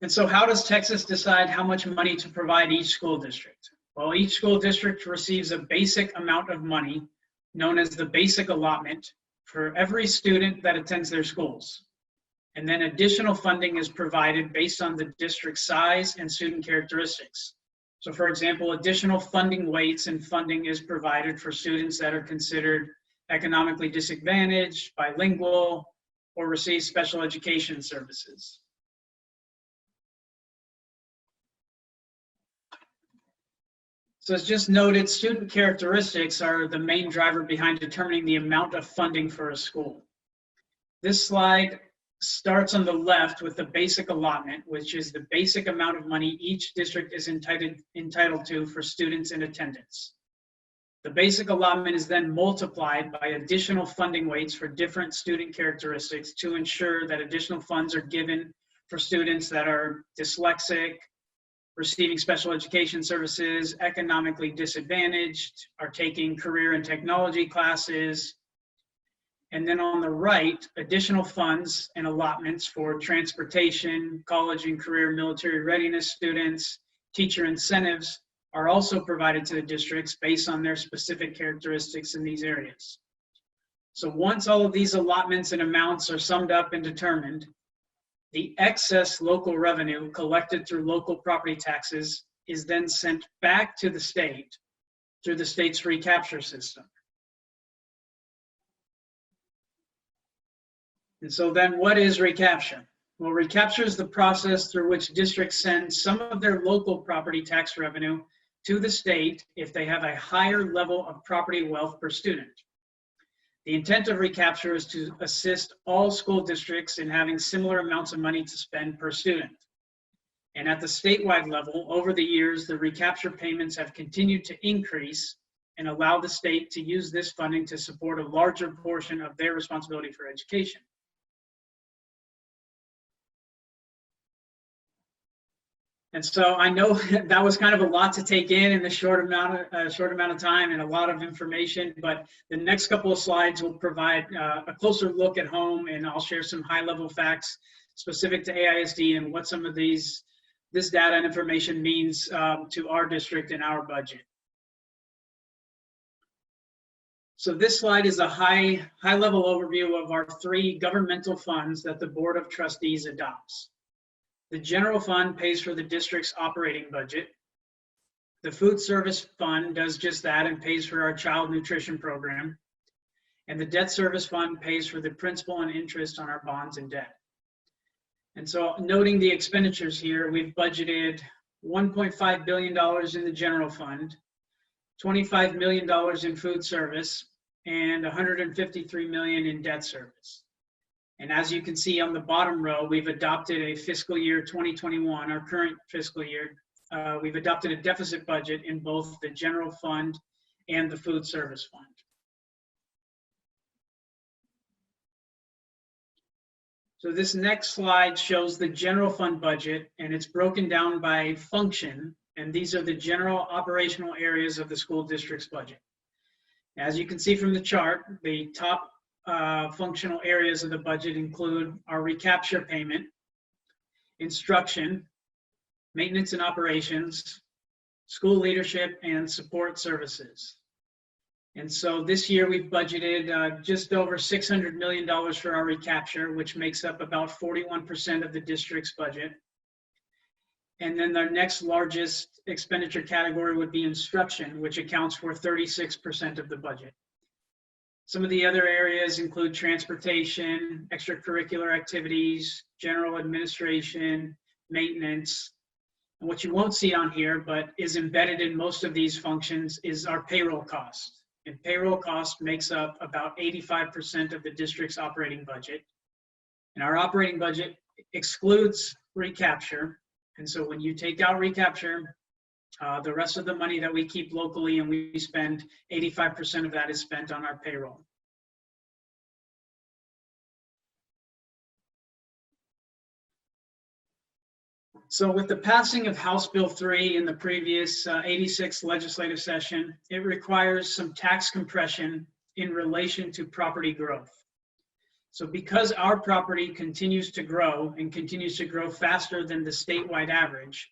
And so how does Texas decide how much money to provide each school district? Well, each school district receives a basic amount of money known as the basic allotment for every student that attends their schools. And then additional funding is provided based on the district's size and student characteristics. So for example, additional funding weights and funding is provided for students that are considered economically disadvantaged, bilingual, or receive special education services. So as just noted, student characteristics are the main driver behind determining the amount of funding for a school. This slide starts on the left with the basic allotment, which is the basic amount of money each district is entitled to for students in attendance. The basic allotment is then multiplied by additional funding weights for different student characteristics to ensure that additional funds are given for students that are dyslexic, receiving special education services, economically disadvantaged, are taking career and technology classes. And then on the right, additional funds and allotments for transportation, college and career military readiness students, teacher incentives are also provided to the districts based on their specific characteristics in these areas. So once all of these allotments and amounts are summed up and determined, the excess local revenue collected through local property taxes is then sent back to the state through the state's recapture system. And so then what is recapture? Well, recapture is the process through which districts send some of their local property tax revenue to the state if they have a higher level of property wealth per student. The intent of recapture is to assist all school districts in having similar amounts of money to spend per student. And at the statewide level, over the years, the recapture payments have continued to increase and allow the state to use this funding to support a larger portion of their responsibility for education. And so I know that was kind of a lot to take in the short amount of time and a lot of information, but the next couple of slides will provide a closer look at home, and I'll share some high-level facts specific to AISD and what some of this data and information means to our district and our budget. So this slide is a high-level overview of our 3 governmental funds that the Board of Trustees adopts. The general fund pays for the district's operating budget. The food service fund does just that and pays for our child nutrition program. And the debt service fund pays for the principal and interest on our bonds and debt. And so noting the expenditures here, we've budgeted $1.5 billion in the general fund, $25 million in food service, and $153 million in debt service. And as you can see on the bottom row, we've adopted a fiscal year 2021, our current fiscal year. We've adopted a deficit budget in both the general fund and the food service fund. So this next slide shows the general fund budget, and it's broken down by function. And these are the general operational areas of the school district's budget. As you can see from the chart, the top functional areas of the budget include our recapture payment, instruction, maintenance and operations, school leadership, and support services. And so this year we've budgeted just over $600 million for our recapture, which makes up about 41% of the district's budget. And then our next largest expenditure category would be instruction, which accounts for 36% of the budget. Some of the other areas include transportation, extracurricular activities, general administration, maintenance. And what you won't see on here, but is embedded in most of these functions, is our payroll cost. And payroll cost makes up about 85% of the district's operating budget. And our operating budget excludes recapture. And so when you take out recapture, the rest of the money that we keep locally and we spend, 85% of that is spent on our payroll. So with the passing of House Bill 3 in the previous 86th legislative session, it requires some tax compression in relation to property growth. So because our property continues to grow and continues to grow faster than the statewide average,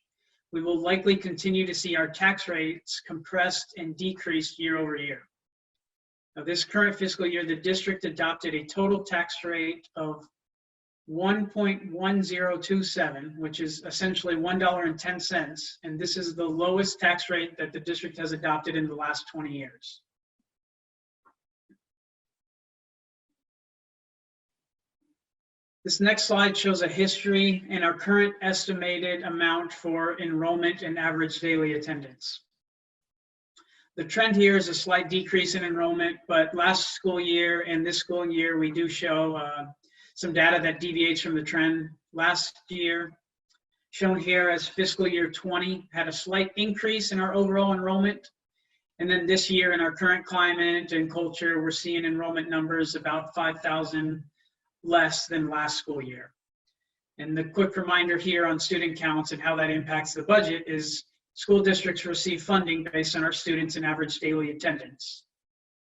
we will likely continue to see our tax rates compressed and decreased year over year. Now, this current fiscal year, the district adopted a total tax rate of 1.1027, which is essentially $1.10, and this is the lowest tax rate that the district has adopted in the last 20 years. This next slide shows a history and our current estimated amount for enrollment and average daily attendance. The trend here is a slight decrease in enrollment, but last school year and this school year, we do show some data that deviates from the trend. Last year, shown here as fiscal year 20, had a slight increase in our overall enrollment. And then this year, in our current climate and culture, we're seeing enrollment numbers about 5,000 less than last school year. And the quick reminder here on student counts and how that impacts the budget is school districts receive funding based on our students and average daily attendance.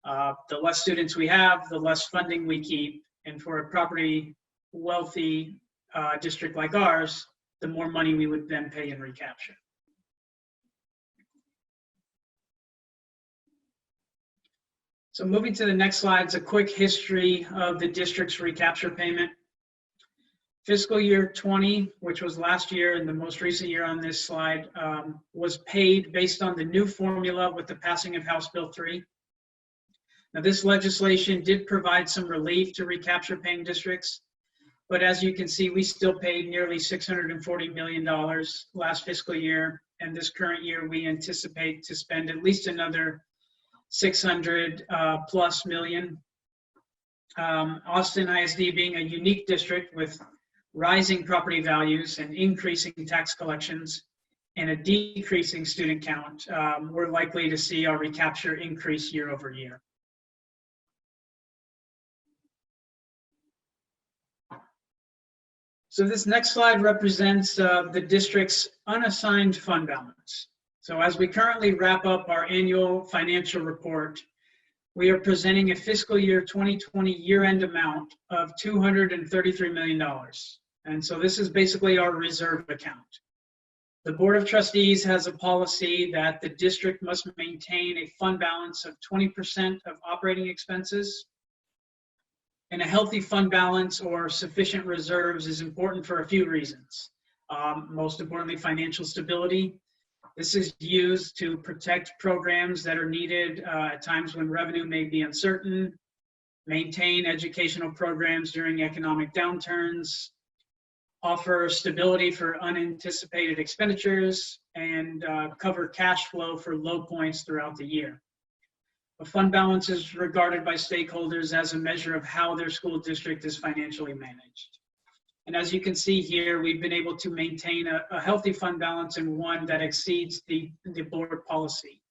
The less students we have, the less funding we keep. And for a property wealthy district like ours, the more money we would then pay in recapture. So moving to the next slide is a quick history of the district's recapture payment. Fiscal year 20, which was last year and the most recent year on this slide, was paid based on the new formula with the passing of House Bill 3. Now, this legislation did provide some relief to recapture paying districts, but as you can see, we still paid nearly $640 million last fiscal year, and this current year we anticipate to spend at least another 600 plus million. Austin ISD being a unique district with rising property values and increasing tax collections and a decreasing student count, we're likely to see our recapture increase year over year. So this next slide represents the district's unassigned fund balance. So as we currently wrap up our annual financial report, we are presenting a fiscal year 2020 year-end amount of $233 million. And so this is basically our reserve account. The Board of Trustees has a policy that the district must maintain a fund balance of 20% of operating expenses. And a healthy fund balance or sufficient reserves is important for a few reasons. Most importantly, financial stability. This is used to protect programs that are needed at times when revenue may be uncertain, maintain educational programs during economic downturns, offer stability for unanticipated expenditures, and cover cash flow for low points throughout the year. A fund balance is regarded by stakeholders as a measure of how their school district is financially managed. And as you can see here, we've been able to maintain a healthy fund balance and one that exceeds the board policy.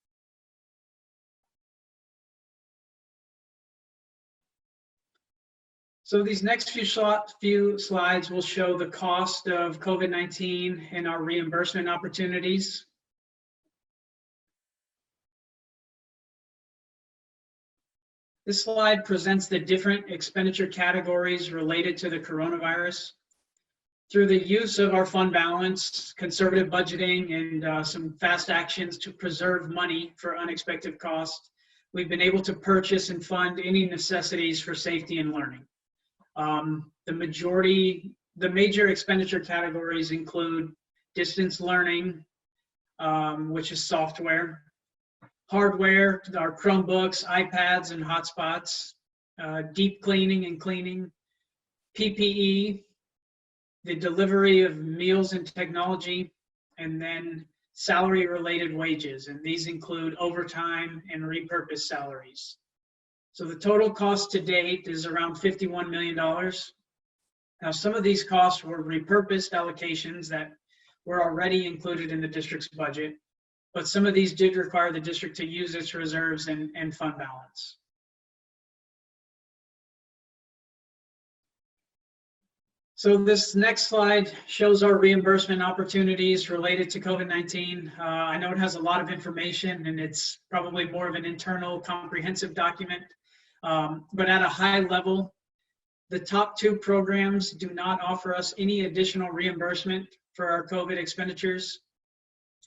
So these next few slides will show the cost of COVID-19 and our reimbursement opportunities. This slide presents the different expenditure categories related to the coronavirus. Through the use of our fund balance, conservative budgeting, and some fast actions to preserve money for unexpected costs, we've been able to purchase and fund any necessities for safety and learning. The major expenditure categories include distance learning, which is software, hardware, our Chromebooks, iPads, and hotspots, deep cleaning and cleaning, PPE, the delivery of meals and technology, and then salary-related wages. And these include overtime and repurposed salaries. So the total cost to date is around $51 million. Now, some of these costs were repurposed allocations that were already included in the district's budget, but some of these did require the district to use its reserves and fund balance. So this next slide shows our reimbursement opportunities related to COVID-19. I know it has a lot of information and it's probably more of an internal comprehensive document, but at a high level, The top two programs do not offer us any additional reimbursement for our COVID expenditures.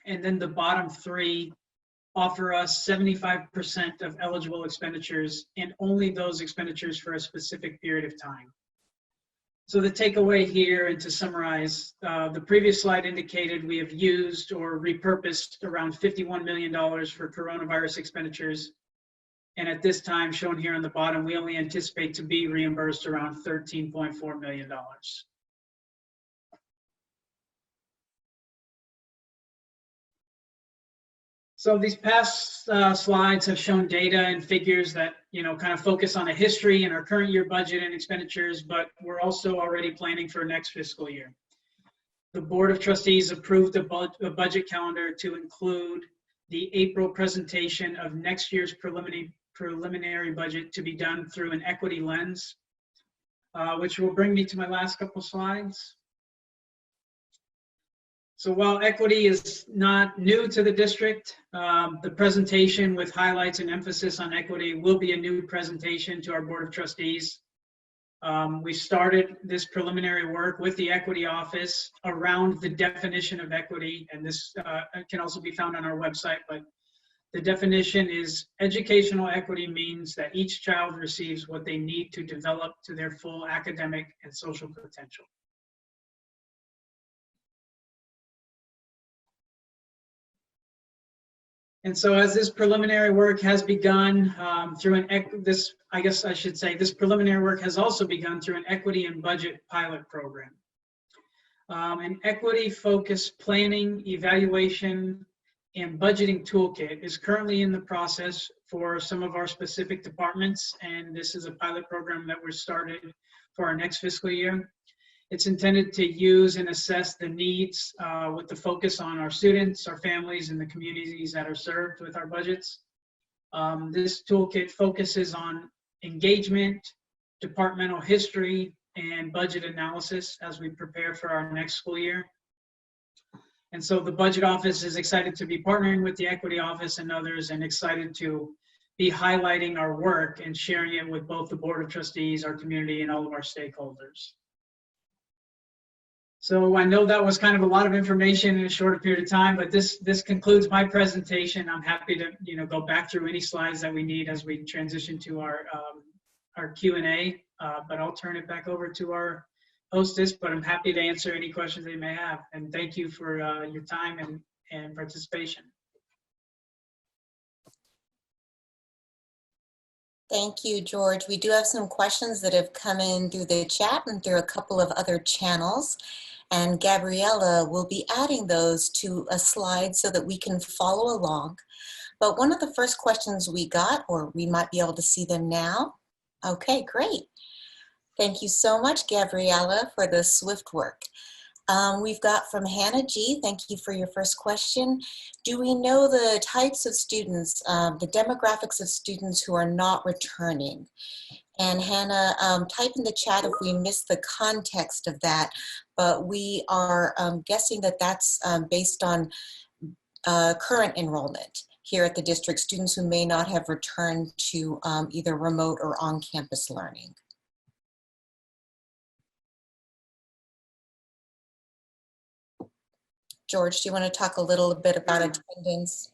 And then the bottom three offer us 75% of eligible expenditures, and only those expenditures for a specific period of time. So the takeaway here, and to summarize, the previous slide indicated we have used or repurposed around $51 million for coronavirus expenditures. And at this time, shown here on the bottom, we only anticipate to be reimbursed around $13.4 million. So these past slides have shown data and figures that, kind of focus on a history and our current year budget and expenditures, but we're also already planning for next fiscal year. The Board of Trustees approved a budget calendar to include the April presentation of next year's preliminary budget to be done through an equity lens, which will bring me to my last couple slides. So while equity is not new to the district, the presentation with highlights and emphasis on equity will be a new presentation to our Board of Trustees. We started this preliminary work with the Equity Office around the definition of equity, and this can also be found on our website, but the definition is educational equity means that each child receives what they need to develop to their full academic and social potential. And so as this preliminary work has begun this preliminary work has also begun through an equity and budget pilot program. An equity-focused planning, evaluation, and budgeting toolkit is currently in the process for some of our specific departments, and this is a pilot program that we're started for our next fiscal year. It's intended to use and assess the needs with the focus on our students, our families, and the communities that are served with our budgets. This toolkit focuses on engagement, departmental history, and budget analysis as we prepare for our next school year. And so the Budget Office is excited to be partnering with the Equity Office and others, and excited to be highlighting our work and sharing it with both the Board of Trustees, our community, and all of our stakeholders. So I know that was kind of a lot of information in a shorter period of time, but this concludes my presentation. I'm happy to go back through any slides that we need as we transition to our Q&A, but I'll turn it back over to our hostess, but I'm happy to answer any questions they may have. And thank you for your time and participation. Thank you, George. We do have some questions that have come in through the chat and through a couple of other channels. And Gabriella will be adding those to a slide so that we can follow along. But one of the first questions we got, or we might be able to see them now. Okay, great. Thank you so much, Gabriella, for the swift work. We've got from Hannah G. Thank you for your first question. Do we know the types of students, the demographics of students who are not returning? And Hannah, type in the chat if we missed the context of that, but we are guessing that that's based on current enrollment here at the district, students who may not have returned to either remote or on-campus learning. George, do you want to talk a little bit about attendance?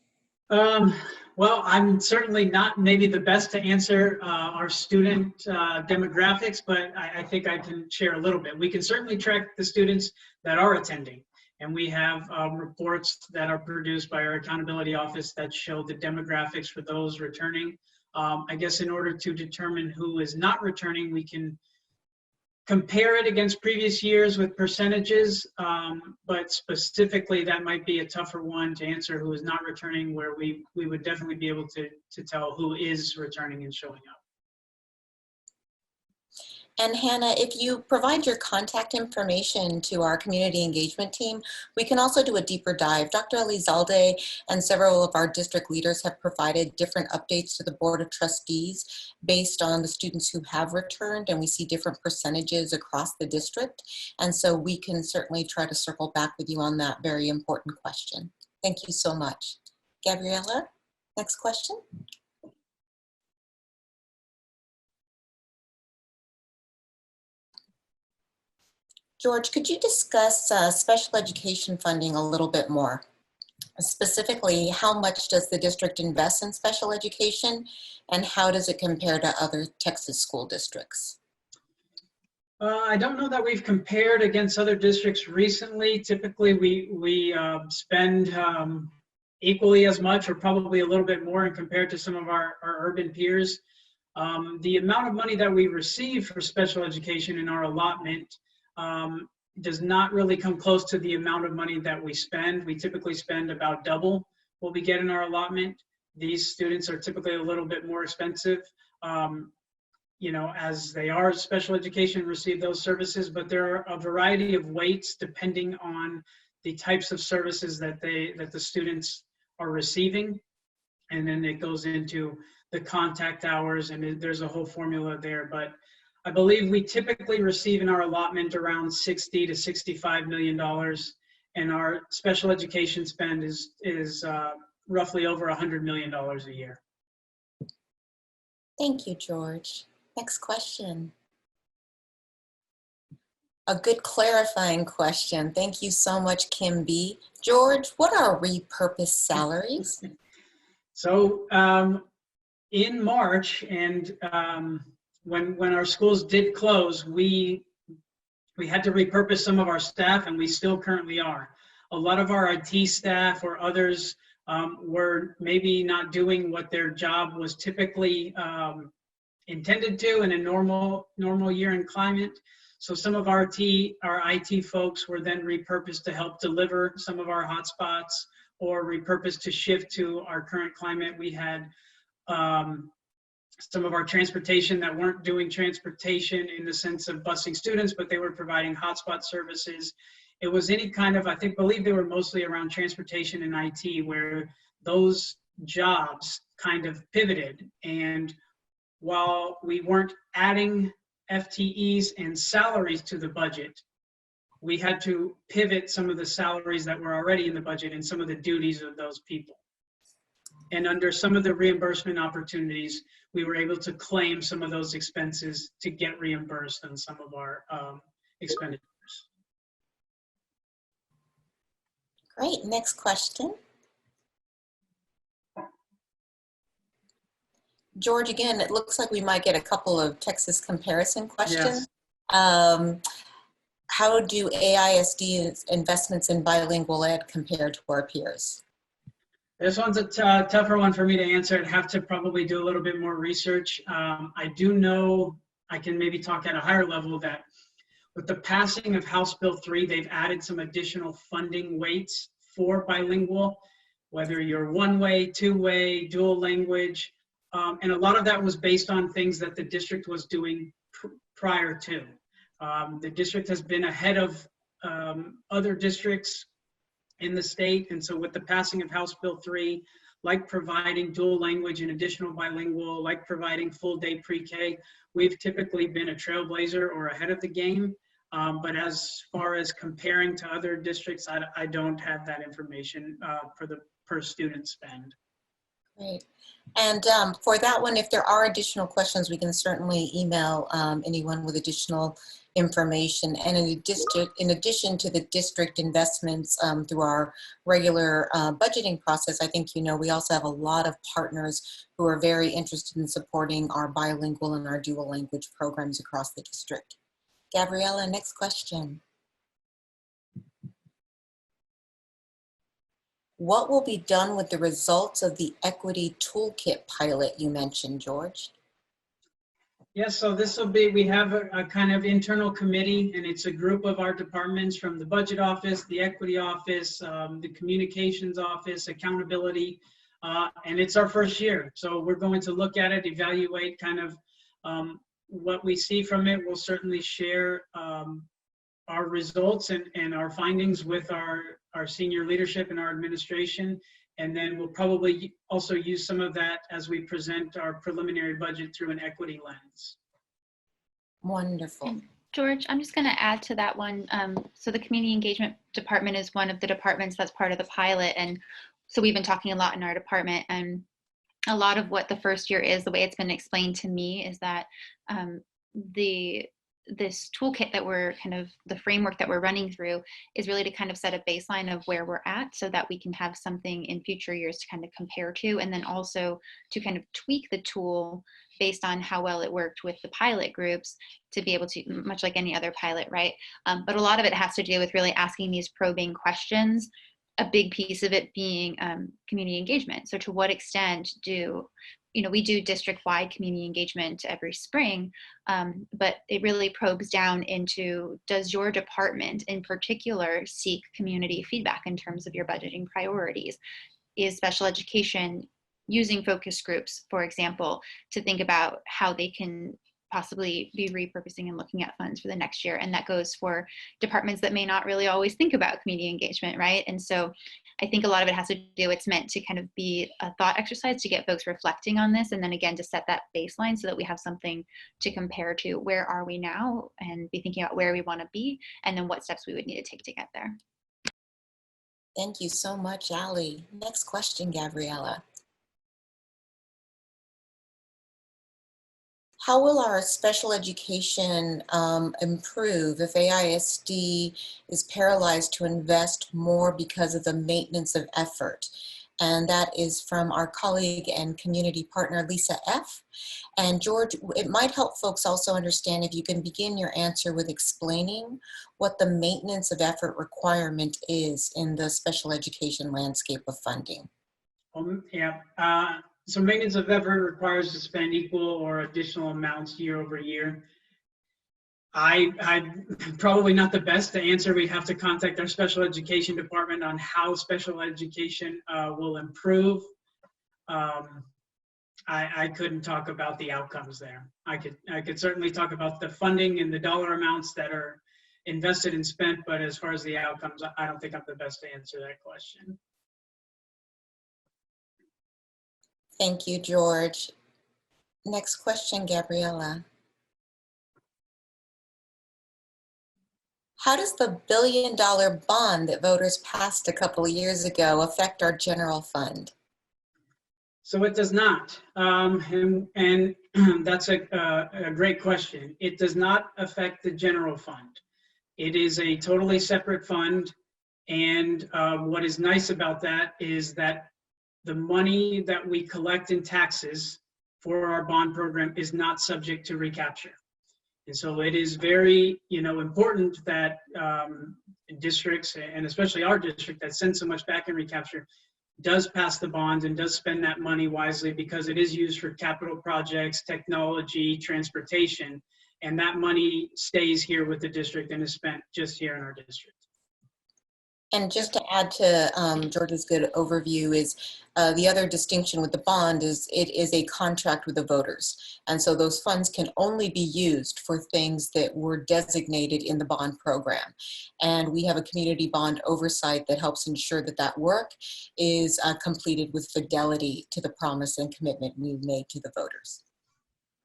Well, I'm certainly not maybe the best to answer our student demographics, but I think I can share a little bit. We can certainly track the students that are attending, and we have reports that are produced by our accountability office that show the demographics for those returning. I guess in order to determine who is not returning, we can compare it against previous years with percentages, but specifically that might be a tougher one to answer who is not returning, where we would definitely be able to tell who is returning and showing up. And Hannah, if you provide your contact information to our community engagement team, we can also do a deeper dive. Dr. Elizalde and several of our district leaders have provided different updates to the Board of Trustees based on the students who have returned, and we see different percentages across the district. And so we can certainly try to circle back with you on that very important question. Thank you so much. Gabriella, next question. George, could you discuss special education funding a little bit more? Specifically, how much does the district invest in special education, and how does it compare to other Texas school districts? I don't know that we've compared against other districts recently. Typically, we spend equally as much or probably a little bit more in compared to some of our urban peers. The amount of money that we receive for special education in our allotment does not really come close to the amount of money that we spend. We typically spend about double what we get in our allotment. These students are typically a little bit more expensive, you know, as they are special education, receive those services, but there are a variety of weights depending on the types of services that the students are receiving. And then it goes into the contact hours, and there's a whole formula there. But I believe we typically receive in our allotment around $60 to $65 million, and our special education spend is roughly over $100 million a year. Thank you, George. Next question. A good clarifying question. Thank you so much, Kim B. George, what are repurposed salaries? So in March, and when our schools did close, we had to repurpose some of our staff, and we still currently are. A lot of our IT staff or others were maybe not doing what their job was typically intended to in a normal year and climate. So some of our IT folks were then repurposed to help deliver some of our hotspots, or repurposed to shift to our current climate. We had some of our transportation that weren't doing transportation in the sense of busing students, but they were providing hotspot services. It was any kind of, believe they were mostly around transportation and IT, where those jobs kind of pivoted. And while we weren't adding FTEs and salaries to the budget, we had to pivot some of the salaries that were already in the budget and some of the duties of those people. And under some of the reimbursement opportunities, we were able to claim some of those expenses to get reimbursed on some of our expenditures. Great, next question. George, again, it looks like we might get a couple of Texas comparison questions. Yes. How do AISD investments in bilingual ed compare to our peers? This one's a tougher one for me to answer. I'd have to probably do a little bit more research. I do know, I can maybe talk at a higher level, that with the passing of House Bill 3, they've added some additional funding weights for bilingual, whether you're one-way, two-way, dual language. And a lot of that was based on things that the district was doing prior to. The district has been ahead of other districts in the state. And so with the passing of House Bill 3, like providing dual language and additional bilingual, like providing full day pre-K, we've typically been a trailblazer or ahead of the game. But as far as comparing to other districts, I don't have that information for the per student spend. Great. And for that one, if there are additional questions, we can certainly email anyone with additional information. And in addition to the district investments through our regular budgeting process, I think you know we also have a lot of partners who are very interested in supporting our bilingual and our dual language programs across the district. Gabriella, next question. What will be done with the results of the Equity Toolkit pilot you mentioned, George? Yes, so this will be, we have a kind of internal committee, and it's a group of our departments from the budget office, the equity office, the communications office, accountability, and it's our first year. So we're going to look at it, evaluate kind of what we see from it. We'll certainly share our results and our findings with our senior leadership and our administration. And then we'll probably also use some of that as we present our preliminary budget through an equity lens. Wonderful. And George, I'm just going to add to that one. So the community engagement department is one of the departments that's part of the pilot. And so we've been talking a lot in our department, and a lot of what the first year is, the way it's been explained to me, is that the this toolkit that we're kind of, the framework that we're running through is really to kind of set a baseline of where we're at so that we can have something in future years to kind of compare to, and then also to kind of tweak the tool based on how well it worked with the pilot groups to be able to, much like any other pilot, right? But a lot of it has to do with really asking these probing questions, a big piece of it being community engagement. So to what extent do, we do district-wide community engagement every spring, but it really probes down into, does your department in particular seek community feedback in terms of your budgeting priorities? Is special education using focus groups, for example, to think about how they can possibly be repurposing and looking at funds for the next year? And that goes for departments that may not really always think about community engagement, right? And so I think a lot of it has to do, it's meant to kind of be a thought exercise to get folks reflecting on this, and then again to set that baseline so that we have something to compare to. Where are we now, and be thinking about where we want to be, and then what steps we would need to take to get there. Thank you so much, Ali. Next question, Gabriella. How will our special education improve if AISD is paralyzed to invest more because of the maintenance of effort? And that is from our colleague and community partner, Lisa F. And George, it might help folks also understand if you can begin your answer with explaining what the maintenance of effort requirement is in the special education landscape of funding. So maintenance of effort requires to spend equal or additional amounts year over year. I'm probably not the best to answer. We have to contact our special education department on how special education will improve. I couldn't talk about the outcomes there. I could certainly talk about the funding and the dollar amounts that are invested and spent, but as far as the outcomes, I don't think I'm the best to answer that question. Thank you, George. Next question, Gabriella. How does the $1 billion bond that voters passed a couple of years ago affect our general fund? So it does not, and that's a great question. It does not affect the general fund. It is a totally separate fund, and what is nice about that is that the money that we collect in taxes for our bond program is not subject to recapture. And so it is very, important that districts, and especially our district that sends so much back in recapture, does pass the bond and does spend that money wisely, because it is used for capital projects, technology, transportation, and that money stays here with the district and is spent just here in our district. And just to add to George's good overview is the other distinction with the bond is it is a contract with the voters. And so those funds can only be used for things that were designated in the bond program. And we have a community bond oversight that helps ensure that that work is completed with fidelity to the promise and commitment we've made to the voters.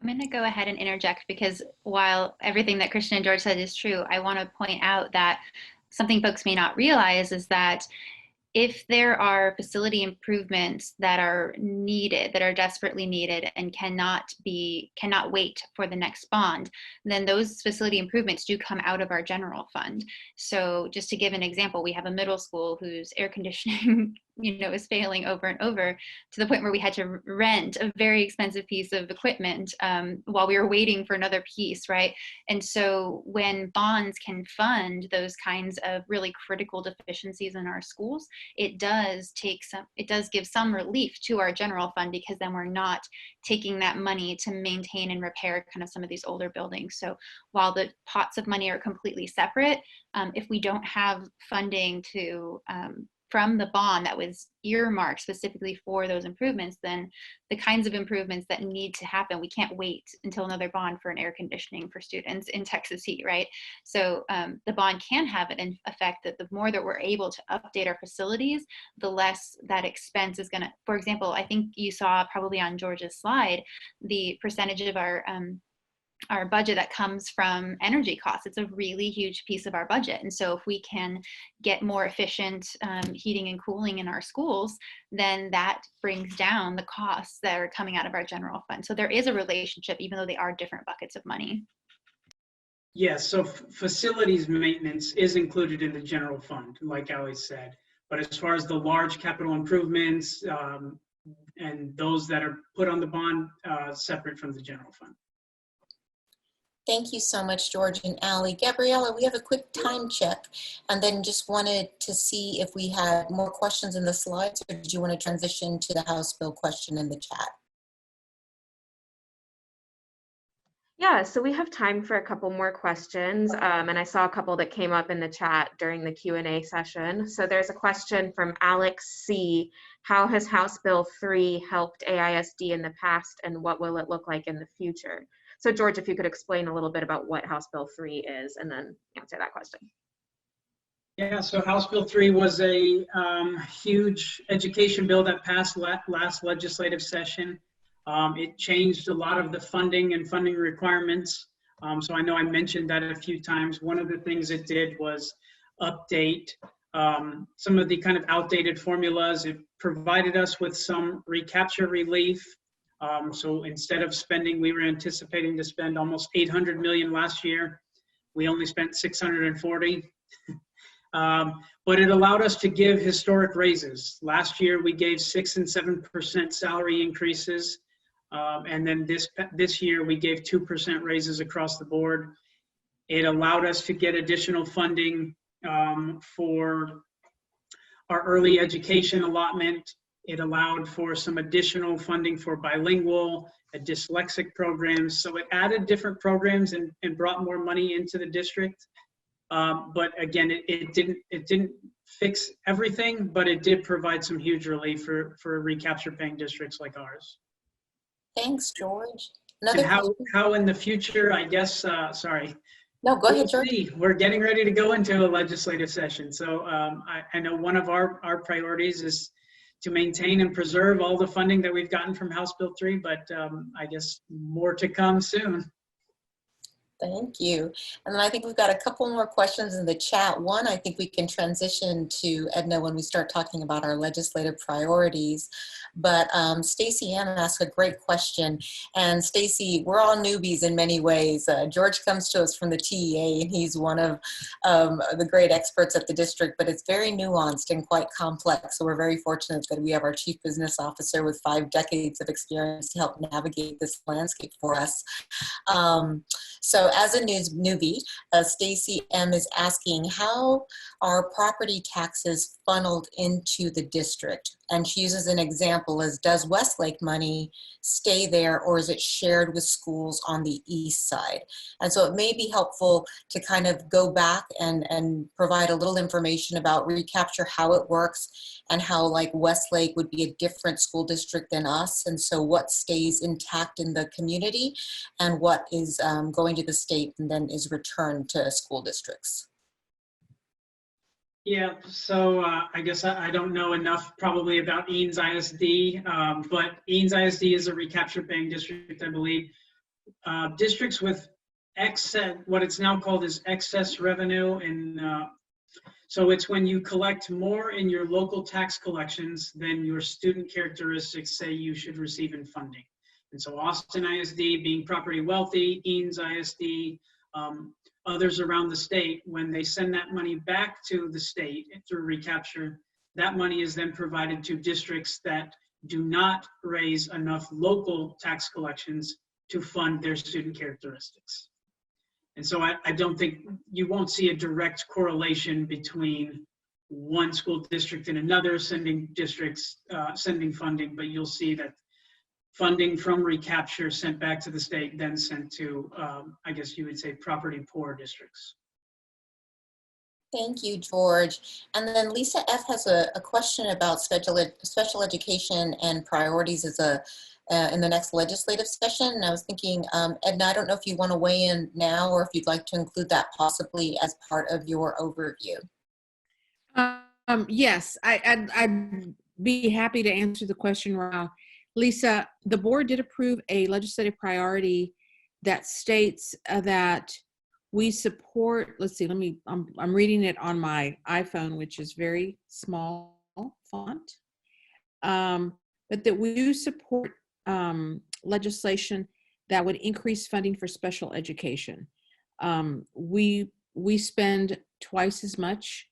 I'm going to go ahead and interject, because while everything that Christian and George said is true, I want to point out that something folks may not realize is that if there are facility improvements that are needed, that are desperately needed and cannot wait for the next bond, then those facility improvements do come out of our general fund. So just to give an example, we have a middle school whose air conditioning is failing over and over, to the point where we had to rent a very expensive piece of equipment while we were waiting for another piece, right? And so when bonds can fund those kinds of really critical deficiencies in our schools, it does give some relief to our general fund, because then we're not taking that money to maintain and repair kind of some of these older buildings. So while the pots of money are completely separate, if we don't have funding from the bond that was earmarked specifically for those improvements, then the kinds of improvements that need to happen, we can't wait until another bond for an air conditioning for students in Texas heat, right? So the bond can have an effect that the more that we're able to update our facilities, the less that expense is gonna, for example, I think you saw probably on George's slide, the percentage of our budget that comes from energy costs. It's a really huge piece of our budget. And so if we can get more efficient heating and cooling in our schools, then that brings down the costs that are coming out of our general fund. So there is a relationship, even though they are different buckets of money. Yes, so facilities maintenance is included in the general fund, like Ali said. But as far as the large capital improvements and those that are put on the bond, separate from the general fund. Thank you so much, George and Ally. Gabriella, we have a quick time check and then just wanted to see if we had more questions in the slides, or did you want to transition to the House bill question in the chat? Yeah, so we have time for a couple more questions, and I saw a couple that came up in the chat during the Q&A session. So there's a question from Alex C. How has House Bill 3 helped AISD in the past, and what will it look like in the future? So George, if you could explain a little bit about what House Bill 3 is, and then answer that question. Yeah, so House Bill 3 was a huge education bill that passed last legislative session. It changed a lot of the funding and funding requirements. So I know I mentioned that a few times. One of the things it did was update some of the kind of outdated formulas. It provided us with some recapture relief. So instead of spending, we were anticipating to spend almost 800 million last year. We only spent 640. But it allowed us to give historic raises. Last year, we gave 6% and 7% salary increases. And then this year, we gave 2% raises across the board. It allowed us to get additional funding for our early education allotment. It allowed for some additional funding for bilingual and dyslexic programs. So it added different programs and brought more money into the district. But again, it didn't fix everything, but it did provide some huge relief for recapture paying districts like ours. Thanks, George. And how in the future, I guess, sorry. No, go ahead, George. We're getting ready to go into a legislative session. So I know one of our priorities is to maintain and preserve all the funding that we've gotten from House Bill 3, but I guess more to come soon. Thank you. And then I think we've got a couple more questions in the chat. One, I think we can transition to Edna when we start talking about our legislative priorities. But Stacy M asked a great question. And Stacy, we're all newbies in many ways. George comes to us from the TEA, and he's one of the great experts at the district, but it's very nuanced and quite complex. So we're very fortunate that we have our Chief Business Officer with 5 decades of experience to help navigate this landscape for us. So as a newbie, Stacy M is asking, how are property taxes funneled into the district? And she uses an example as, does Westlake money stay there, or is it shared with schools on the east side? And so it may be helpful to kind of go back and provide a little information about recapture, how it works, and how like Westlake would be a different school district than us. And so what stays intact in the community and what is going to the state and then is returned to school districts. Yeah, so I guess I don't know enough probably about Eanes ISD, but Eanes ISD is a recapture paying district, I believe. Districts with excess, what it's now called is excess revenue, and so it's when you collect more in your local tax collections than your student characteristics say you should receive in funding. And so Austin ISD being property wealthy, Eanes ISD, others around the state, when they send that money back to the state through recapture, that money is then provided to districts that do not raise enough local tax collections to fund their student characteristics. And so I don't think, you won't see a direct correlation between one school district and another sending districts, sending funding, but you'll see that funding from recapture sent back to the state, then sent to, I guess you would say, property poor districts. Thank you, George. And then Lisa F has a question about special education and priorities as in the next legislative session. And I was thinking, Edna, I don't know if you want to weigh in now or if you'd like to include that possibly as part of your overview. Yes, I'd be happy to answer the question, Raul. Lisa, the board did approve a legislative priority that states that we support, let's see, I'm reading it on my iPhone, which is very small font, but that we do support legislation that would increase funding for special education. We spend twice as much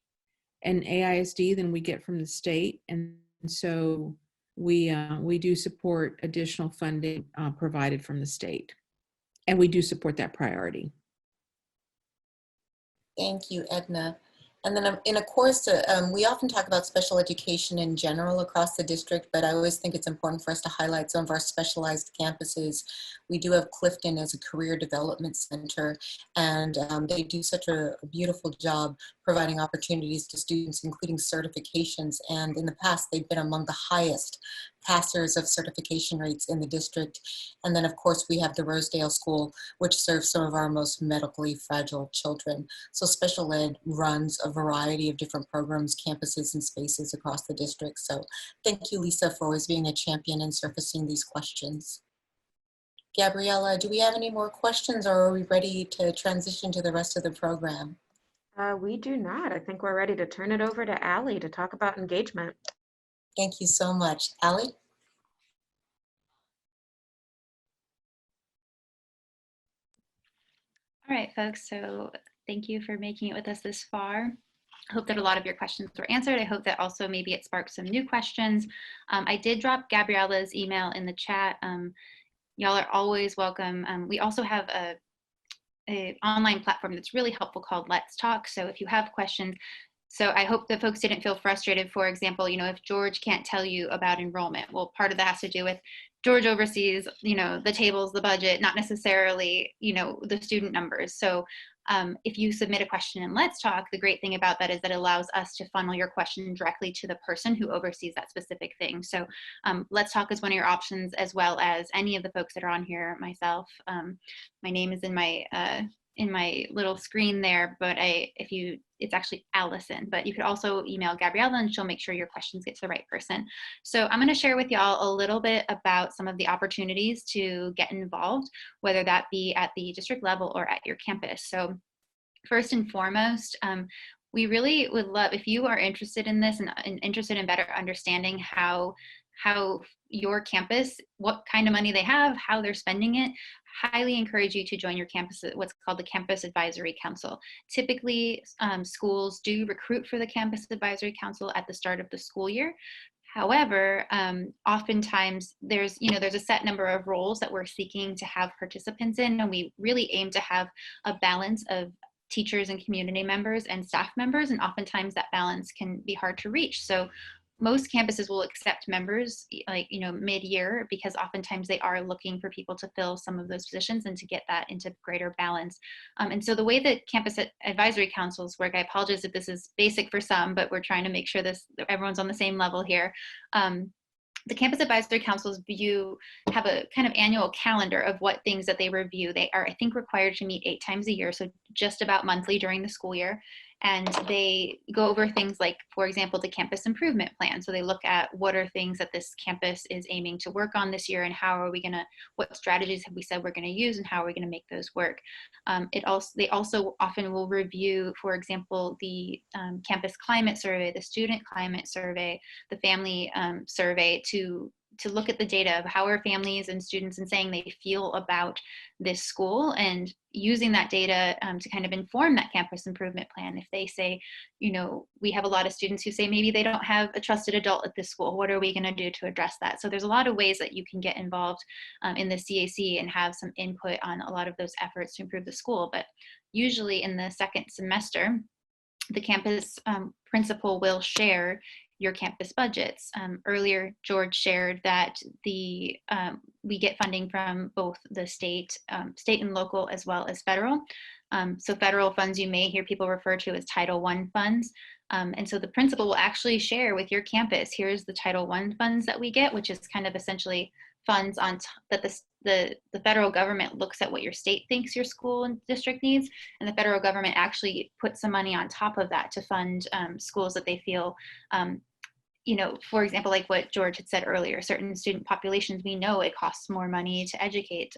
in AISD than we get from the state, and so we do support additional funding provided from the state, and we do support that priority. Thank you, Edna. And then in a course, we often talk about special education in general across the district, but I always think it's important for us to highlight some of our specialized campuses. We do have Clifton as a career development center, and they do such a beautiful job providing opportunities to students, including certifications. And in the past, they've been among the highest passers of certification rates in the district. And then of course we have the Rosedale School, which serves some of our most medically fragile children. So special ed runs a variety of different programs, campuses, and spaces across the district. So thank you, Lisa, for always being a champion in surfacing these questions. Gabriella, do we have any more questions, or are we ready to transition to the rest of the program? We do not. I think we're ready to turn it over to Allie to talk about engagement. Thank you so much. Allie? All right, folks, so thank you for making it with us this far. I hope that a lot of your questions were answered. I hope that also maybe it sparked some new questions. I did drop Gabriella's email in the chat. Y'all are always welcome. We also have a online platform that's really helpful called Let's Talk. So if you have questions, so I hope that folks didn't feel frustrated. For example, if George can't tell you about enrollment, well, part of that has to do with George oversees, the tables, the budget, not necessarily, the student numbers. So if you submit a question in Let's Talk, the great thing about that is that it allows us to funnel your question directly to the person who oversees that specific thing. So Let's Talk is one of your options, as well as any of the folks that are on here, myself. My name is in my little screen there, but it's actually Allison, but you could also email Gabriella and she'll make sure your questions get to the right person. So I'm going to share with y'all a little bit about some of the opportunities to get involved, whether that be at the district level or at your campus. So first and foremost, we really would love, if you are interested in this and interested in better understanding how your campus, what kind of money they have, how they're spending it, highly encourage you to join your campus, what's called the Campus Advisory Council. Typically, schools do recruit for the Campus Advisory Council at the start of the school year. However, oftentimes there's a set number of roles that we're seeking to have participants in, and we really aim to have a balance of teachers and community members and staff members, and oftentimes that balance can be hard to reach. So most campuses will accept members mid-year, because oftentimes they are looking for people to fill some of those positions and to get that into greater balance. And so the way that campus advisory councils work, I apologize if this is basic for some, but we're trying to make sure everyone's on the same level here. The Campus Advisory Councils have a kind of annual calendar of what things that they review. They are, I think, required to meet 8 times a year, so just about monthly during the school year. And they go over things like, for example, the campus improvement plan. So they look at what are things that this campus is aiming to work on this year, and what strategies have we said we're going to use, and how are we going to make those work. They also often will review, for example, the campus climate survey, the student climate survey, the family survey, to look at the data of how are families and students and saying they feel about this school, and using that data to kind of inform that campus improvement plan. If they say, we have a lot of students who say maybe they don't have a trusted adult at this school, what are we going to do to address that? So there's a lot of ways that you can get involved in the CAC and have some input on a lot of those efforts to improve the school. But usually in the second semester, the campus principal will share your campus budgets. Earlier, George shared that we get funding from both the state and local, as well as federal. So federal funds you may hear people refer to as Title I funds. And so the principal will actually share with your campus, here's the Title I funds that we get, which is kind of essentially funds that the federal government looks at what your state thinks your school and district needs, and the federal government actually puts some money on top of that to fund schools that they feel, for example, like what George had said earlier, certain student populations, we know it costs more money to educate.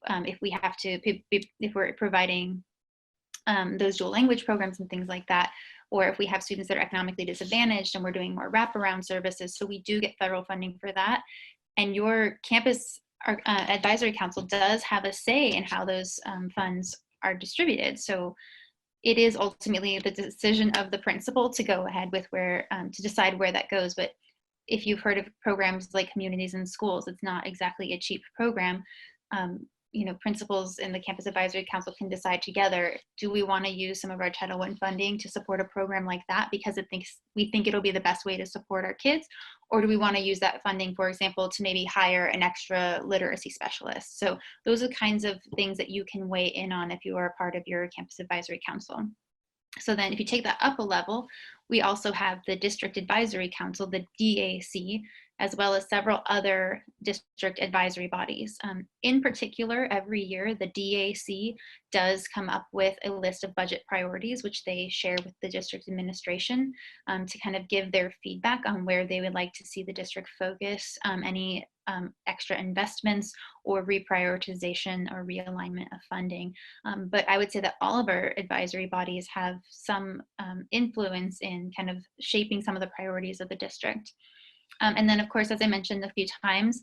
If we're providing those dual language programs and things like that, or if we have students that are economically disadvantaged and we're doing more wraparound services. So we do get federal funding for that. And your campus advisory council does have a say in how those funds are distributed. So it is ultimately the decision of the principal to go ahead with where, to decide where that goes. But if you've heard of programs like Communities in Schools, it's not exactly a cheap program. You know, principals in the Campus Advisory Council can decide together, do we want to use some of our Title I funding to support a program like that because we think it'll be the best way to support our kids? Or do we want to use that funding, for example, to maybe hire an extra literacy specialist? So those are the kinds of things that you can weigh in on if you are a part of your Campus Advisory Council. So then if you take that up a level, we also have the District Advisory Council, the DAC, as well as several other district advisory bodies. In particular, every year, the DAC does come up with a list of budget priorities, which they share with the district administration to kind of give their feedback on where they would like to see the district focus, any extra investments or reprioritization or realignment of funding. But I would say that all of our advisory bodies have some influence in kind of shaping some of the priorities of the district. And then, of course, as I mentioned a few times,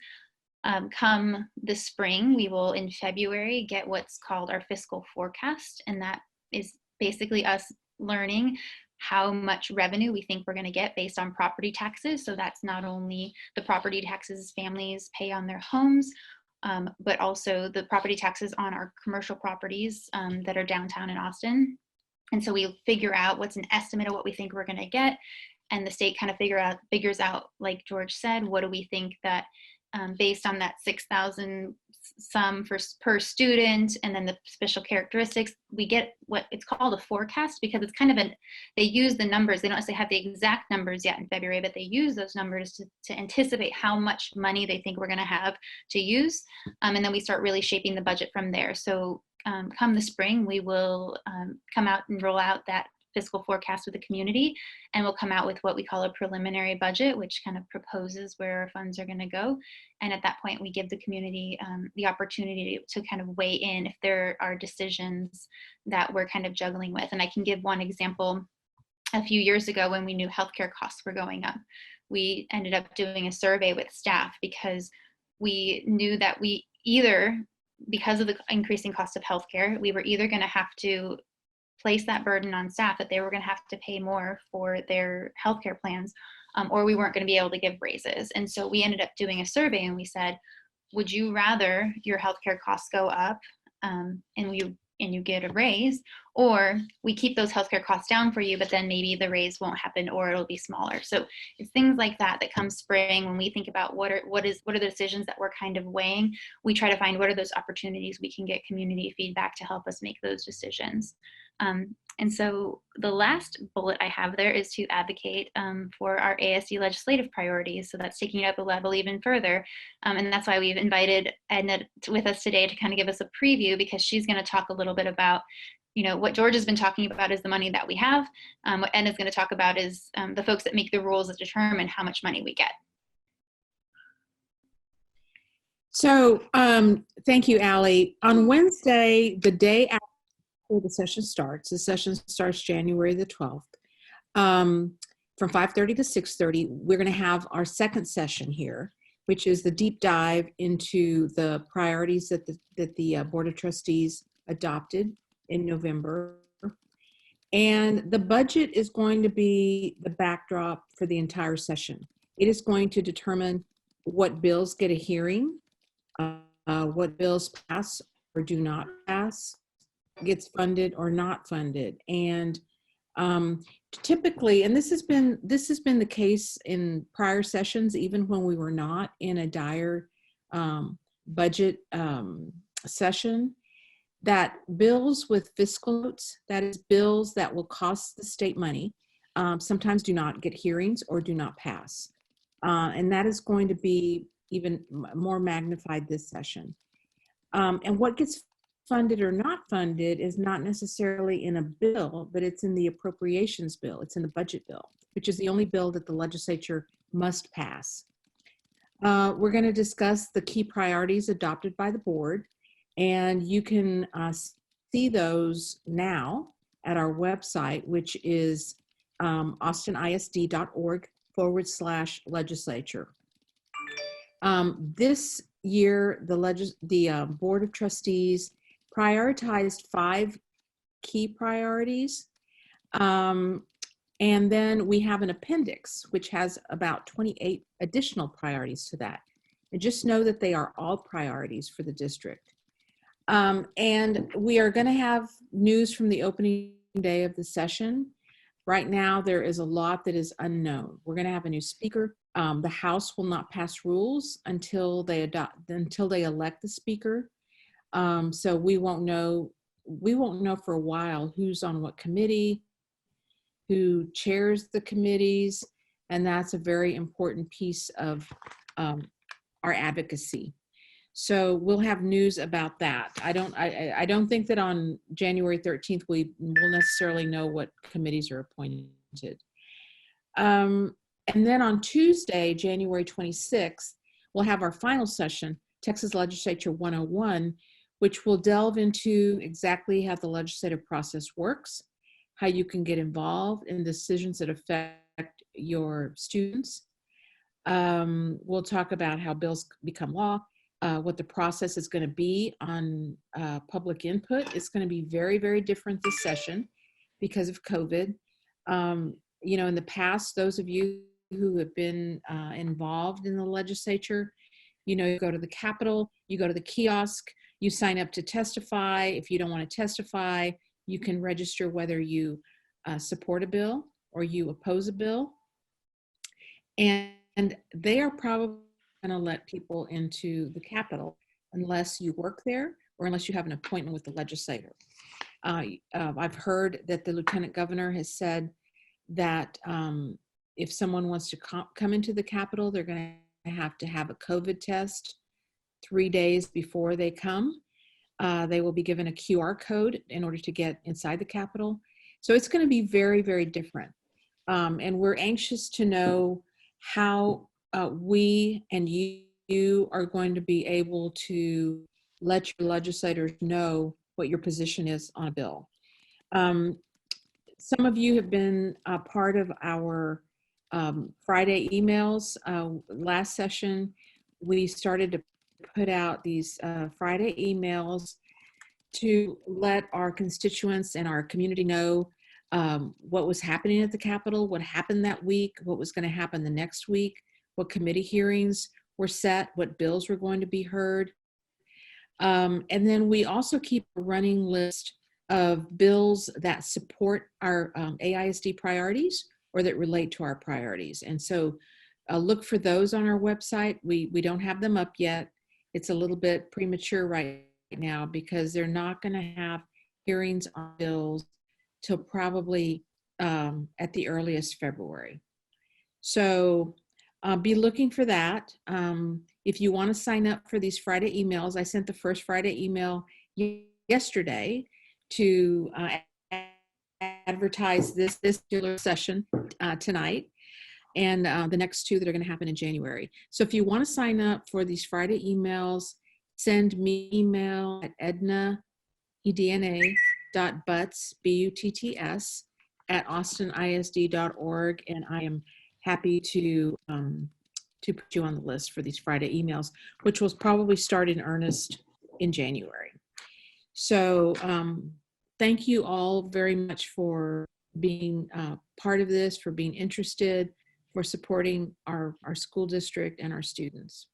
come the spring, we will in February get what's called our fiscal forecast. And that is basically us learning how much revenue we think we're going to get based on property taxes. So that's not only the property taxes families pay on their homes, but also the property taxes on our commercial properties that are downtown in Austin. And so we figure out what's an estimate of what we think we're going to get. And the state kind of figures out, like George said, what do we think that based on that 6,000 sum per student, and then the special characteristics, we get what it's called a forecast, because it's kind of they use the numbers. They don't necessarily have the exact numbers yet in February, but they use those numbers to anticipate how much money they think we're going to have to use. And then we start really shaping the budget from there. So come the spring, we will come out and roll out that fiscal forecast with the community, and we'll come out with what we call a preliminary budget, which kind of proposes where our funds are going to go. And at that point, we give the community the opportunity to kind of weigh in if there are decisions that we're kind of juggling with. And I can give one example. A few years ago, when we knew healthcare costs were going up, we ended up doing a survey with staff because we knew that we either, because of the increasing cost of healthcare, we were either going to have to place that burden on staff that they were going to have to pay more for their healthcare plans, or we weren't going to be able to give raises. And so we ended up doing a survey, and we said, would you rather your healthcare costs go up and you get a raise, or we keep those healthcare costs down for you, but then maybe the raise won't happen or it'll be smaller? So it's things like that that come spring when we think about what are the decisions that we're kind of weighing. We try to find what are those opportunities we can get community feedback to help us make those decisions. And so the last bullet I have there is to advocate for our ASD legislative priorities. So that's taking it up a level even further. And that's why we've invited Edna with us today to kind of give us a preview, because she's going to talk a little bit about, you know, what George has been talking about is the money that we have. What Edna's going to talk about is the folks that make the rules that determine how much money we get. So thank you, Allie. On Wednesday, the day after the session starts January the 12th, from 5:30 to 6:30, we're going to have our second session here, which is the deep dive into the priorities that the Board of Trustees adopted in November. And the budget is going to be the backdrop for the entire session. It is going to determine what bills get a hearing, what bills pass or do not pass, gets funded or not funded. And typically, and this has been the case in prior sessions, even when we were not in a dire budget session, that bills with fiscal notes, that is bills that will cost the state money, sometimes do not get hearings or do not pass. And that is going to be even more magnified this session. And what gets funded or not funded is not necessarily in a bill, but it's in the appropriations bill. It's in the budget bill, which is the only bill that the legislature must pass. We're going to discuss the key priorities adopted by the board, and you can see those now at our website, which is austinisd.org/legislature. This year, the Board of Trustees prioritized 5 key priorities. And then we have an appendix, which has about 28 additional priorities to that. And just know that they are all priorities for the district. And we are going to have news from the opening day of the session. Right now, there is a lot that is unknown. We're going to have a new speaker. The House will not pass rules until they elect the speaker. So we won't know for a while who's on what committee, who chairs the committees, and that's a very important piece of our advocacy. So we'll have news about that. I don't think that on January 13th we will necessarily know what committees are appointed. And then on Tuesday, January 26th, we'll have our final session, Texas Legislature 101, which will delve into exactly how the legislative process works, how you can get involved in decisions that affect your students. We'll talk about how bills become law, what the process is going to be on public input. It's going to be very, very different this session because of COVID. You know, in the past, those of you who have been involved in the legislature, you know, you go to the Capitol, you go to the kiosk, you sign up to testify. If you don't want to testify, you can register whether you support a bill or you oppose a bill. And they are probably going to let people into the Capitol unless you work there or unless you have an appointment with the legislator. I've heard that the Lieutenant Governor has said that if someone wants to come into the Capitol, they're going to have a COVID test 3 days before they come. They will be given a QR code in order to get inside the Capitol. So it's going to be very, very different. And we're anxious to know how we and you are going to be able to let your legislators know what your position is on a bill. Some of you have been a part of our Friday emails. Last session, we started to put out these Friday emails to let our constituents and our community know what was happening at the Capitol, what happened that week, what was going to happen the next week, what committee hearings were set, what bills were going to be heard. And then we also keep a running list of bills that support our AISD priorities or that relate to our priorities. And so look for those on our website. We don't have them up yet. It's a little bit premature right now because they're not going to have hearings on bills till probably at the earliest February. So be looking for that. If you want to sign up for these Friday emails, I sent the first Friday email yesterday to advertise this particular session tonight, and the next 2 that are going to happen in January. So if you want to sign up for these Friday emails, send me email at edna.butts, B-U-T-T-S, at austinisd.org, and I am happy to put you on the list for these Friday emails, which will probably start in earnest in January. So thank you all very much for being part of this, for being interested, for supporting our school district and our students.